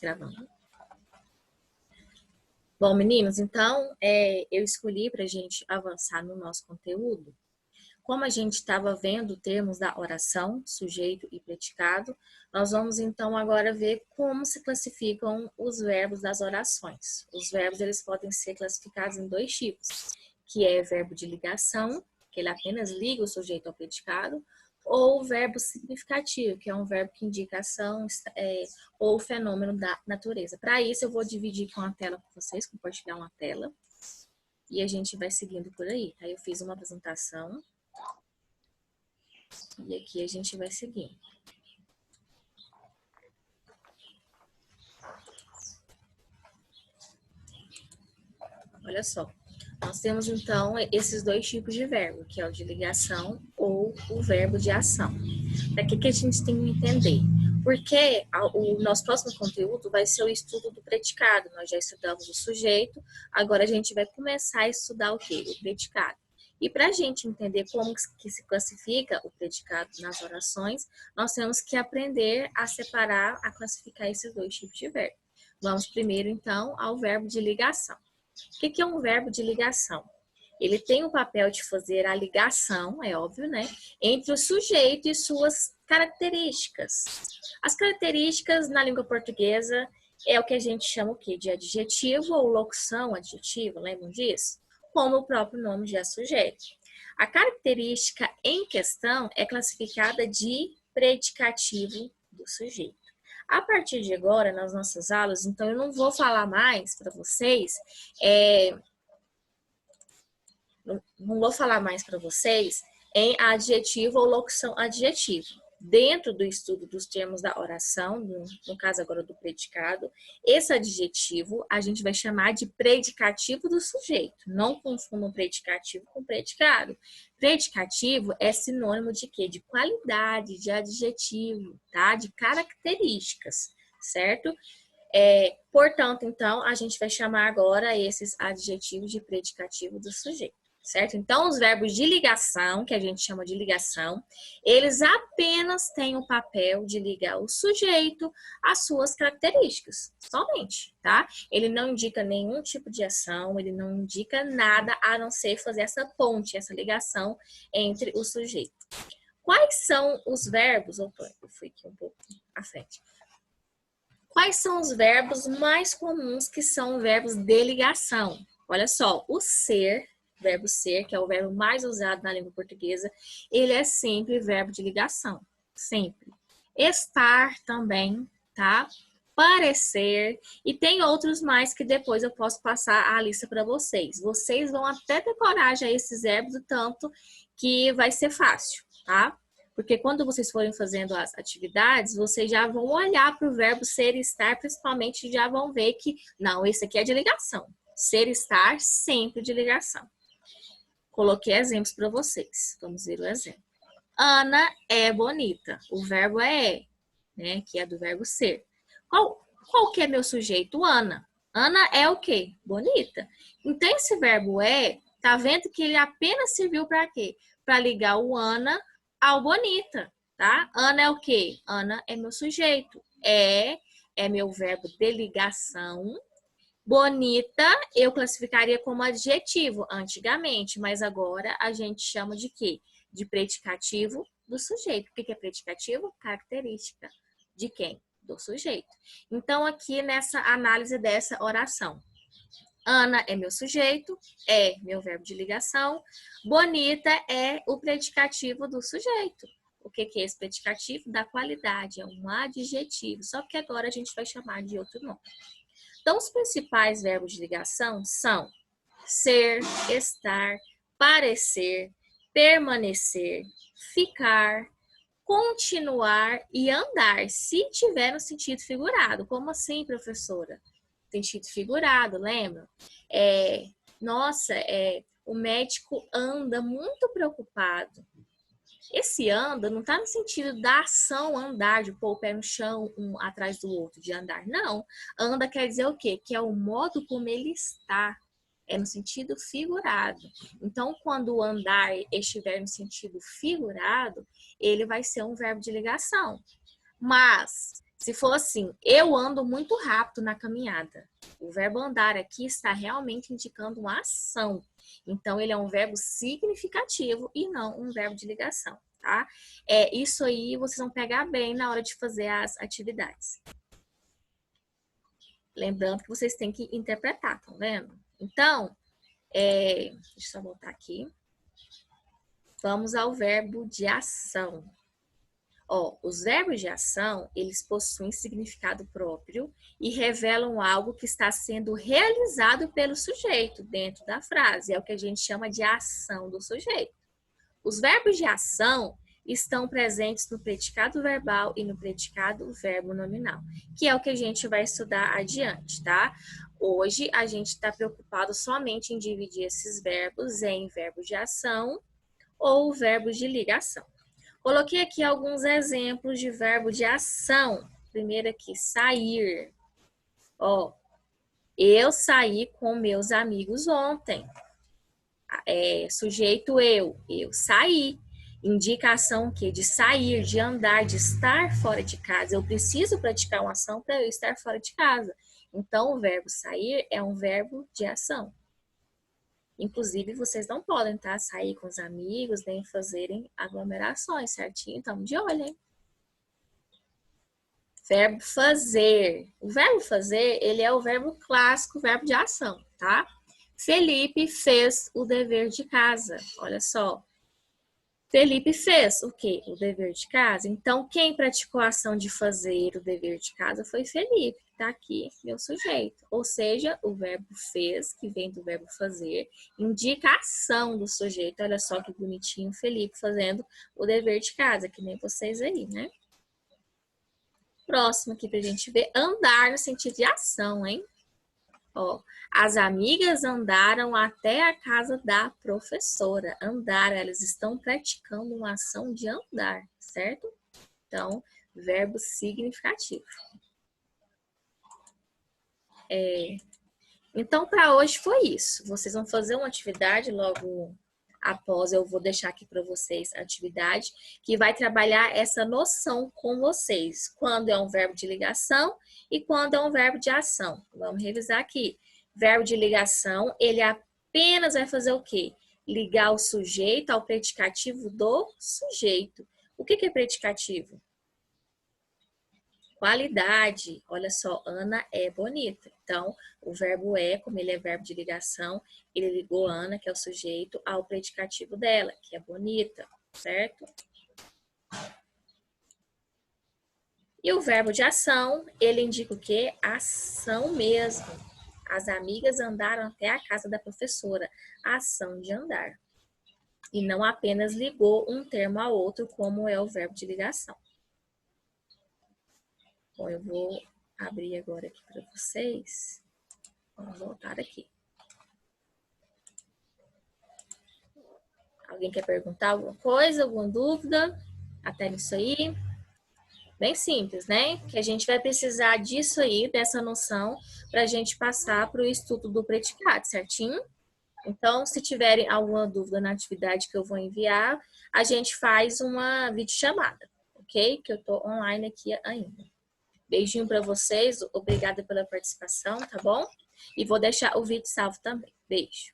gravando. Bom, meninos, então, eu escolhi para a gente avançar no nosso conteúdo. Como a gente estava vendo termos da oração, sujeito e predicado, nós vamos então agora ver como se classificam os verbos das orações. Os verbos, eles podem ser classificados em dois tipos, que é verbo de ligação, que ele apenas liga o sujeito ao predicado, ou verbo significativo, que é um verbo que indica ação ou fenômeno da natureza. Para isso, eu vou dividir com a tela com vocês, compartilhar uma tela, e a gente vai seguindo por aí. Aí eu fiz uma apresentação, e aqui a gente vai seguindo. Olha só. Nós temos, então, esses dois tipos de verbo, que é o de ligação ou o verbo de ação. Para que a gente tem que entender? Porque o nosso próximo conteúdo vai ser o estudo do predicado. Nós já estudamos o sujeito, agora a gente vai começar a estudar o quê? O predicado. E para a gente entender como que se classifica o predicado nas orações, nós temos que aprender a separar, a classificar esses dois tipos de verbo. Vamos primeiro, então, ao verbo de ligação. O que é um verbo de ligação? Ele tem o papel de fazer a ligação, é óbvio, né? Entre o sujeito e suas características. As características na língua portuguesa é o que a gente chama o quê? De adjetivo ou locução adjetiva, lembram disso? Como o próprio nome já sugere. A característica em questão é classificada de predicativo do sujeito. A partir de agora, nas nossas aulas, então eu não vou falar mais para vocês, não vou falar mais para vocês em adjetivo ou locução adjetiva. Dentro do estudo dos termos da oração, no caso agora do predicado, esse adjetivo a gente vai chamar de predicativo do sujeito. Não confundam predicativo com predicado. Predicativo é sinônimo de quê? De qualidade, de adjetivo, tá? De características, certo? Portanto, então, a gente vai chamar agora esses adjetivos de predicativo do sujeito. Certo? Então, os verbos de ligação, que a gente chama de ligação, eles apenas têm o papel de ligar o sujeito às suas características, somente, tá? Ele não indica nenhum tipo de ação, ele não indica nada a não ser fazer essa ponte, essa ligação entre o sujeito. Quais são os verbos? Opa, eu fui aqui um pouco à frente. Quais são os verbos mais comuns que são verbos de ligação? Olha só, o ser, verbo ser, que é o verbo mais usado na língua portuguesa, ele é sempre verbo de ligação, sempre. Estar também, tá? Parecer, e tem outros mais que depois eu posso passar a lista para vocês. Vocês vão até decorar já esses verbos, tanto que vai ser fácil, tá? Porque quando vocês forem fazendo as atividades, vocês já vão olhar para o verbo ser e estar, principalmente já vão ver que, não, esse aqui é de ligação. Ser e estar, sempre de ligação. Coloquei exemplos para vocês. Vamos ver o exemplo. Ana é bonita. O verbo é, né? Que é do verbo ser. Qual que é meu sujeito? Ana. Ana é o quê? Bonita. Então, esse verbo é, tá vendo que ele apenas serviu para quê? Para ligar o Ana ao bonita, tá? Ana é o quê? Ana é meu sujeito. É meu verbo de ligação. Bonita, eu classificaria como adjetivo antigamente, mas agora a gente chama de quê? De predicativo do sujeito. O que é predicativo? Característica. De quem? Do sujeito. Então, aqui nessa análise dessa oração, Ana é meu sujeito, é meu verbo de ligação, bonita é o predicativo do sujeito. O que é esse predicativo? Da qualidade, é um adjetivo, só que agora a gente vai chamar de outro nome. Então, os principais verbos de ligação são ser, estar, parecer, permanecer, ficar, continuar e andar, se tiver no sentido figurado. Como assim, professora? Sentido figurado, lembra? O médico anda muito preocupado. Esse anda não está no sentido da ação andar, de pôr o pé no chão um atrás do outro, de andar. Não. Anda quer dizer o quê? Que é o modo como ele está. É no sentido figurado. Então, quando o andar estiver no sentido figurado, ele vai ser um verbo de ligação. Mas, Se for assim, eu ando muito rápido na caminhada. O verbo andar aqui está realmente indicando uma ação. Então, ele é um verbo significativo e não um verbo de ligação, tá? Isso aí vocês vão pegar bem na hora de fazer as atividades. Lembrando que vocês têm que interpretar, tá vendo? Então, deixa eu só voltar aqui. Vamos ao verbo de ação. Os verbos de ação, eles possuem significado próprio e revelam algo que está sendo realizado pelo sujeito dentro da frase. É o que a gente chama de ação do sujeito. Os verbos de ação estão presentes no predicado verbal e no predicado verbo nominal, que é o que a gente vai estudar adiante, tá? Hoje, a gente está preocupado somente em dividir esses verbos em verbos de ação ou verbos de ligação. Coloquei aqui alguns exemplos de verbo de ação. Primeiro aqui, sair. Eu saí com meus amigos ontem. Sujeito eu saí. Indicação que de sair, de andar, de estar fora de casa. Eu preciso praticar uma ação para eu estar fora de casa. Então, o verbo sair é um verbo de ação. Inclusive, vocês não podem, tá? Sair com os amigos, nem fazerem aglomerações, certinho? Então, de olho, hein? Verbo fazer. O verbo fazer, ele é o verbo clássico, o verbo de ação, tá? Felipe fez o dever de casa. Olha só. Felipe fez o quê? O dever de casa. Então, quem praticou a ação de fazer o dever de casa foi Felipe, que está aqui, meu sujeito. Ou seja, o verbo fez, que vem do verbo fazer, indica a ação do sujeito. Olha só que bonitinho, Felipe fazendo o dever de casa, que nem vocês aí, né? Próximo aqui pra gente ver, andar no sentido de ação, hein? As amigas andaram até a casa da professora. Andar, elas estão praticando uma ação de andar, certo? Então, verbo significativo. Então, para hoje foi isso. Vocês vão fazer uma atividade logo após, eu vou deixar aqui para vocês a atividade que vai trabalhar essa noção com vocês. Quando é um verbo de ligação e quando é um verbo de ação. Vamos revisar aqui. Verbo de ligação, ele apenas vai fazer o quê? Ligar o sujeito ao predicativo do sujeito. O que é predicativo? Qualidade. Olha só, Ana é bonita. Então, o verbo é, como ele é verbo de ligação, ele ligou Ana, que é o sujeito, ao predicativo dela, que é bonita, certo? E o verbo de ação, ele indica o quê? Ação mesmo. As amigas andaram até a casa da professora. A ação de andar. E não apenas ligou um termo ao outro, como é o verbo de ligação. Bom, eu vou abrir agora aqui para vocês. Vamos voltar aqui. Alguém quer perguntar alguma coisa, alguma dúvida? Até nisso aí? Bem simples, né? Que a gente vai precisar disso aí, dessa noção, para a gente passar para o estudo do predicado, certinho? Então, se tiverem alguma dúvida na atividade que eu vou enviar, a gente faz uma videochamada, ok? Que eu tô online aqui ainda. Beijinho para vocês, obrigada pela participação, tá bom? E vou deixar o vídeo salvo também. Beijo.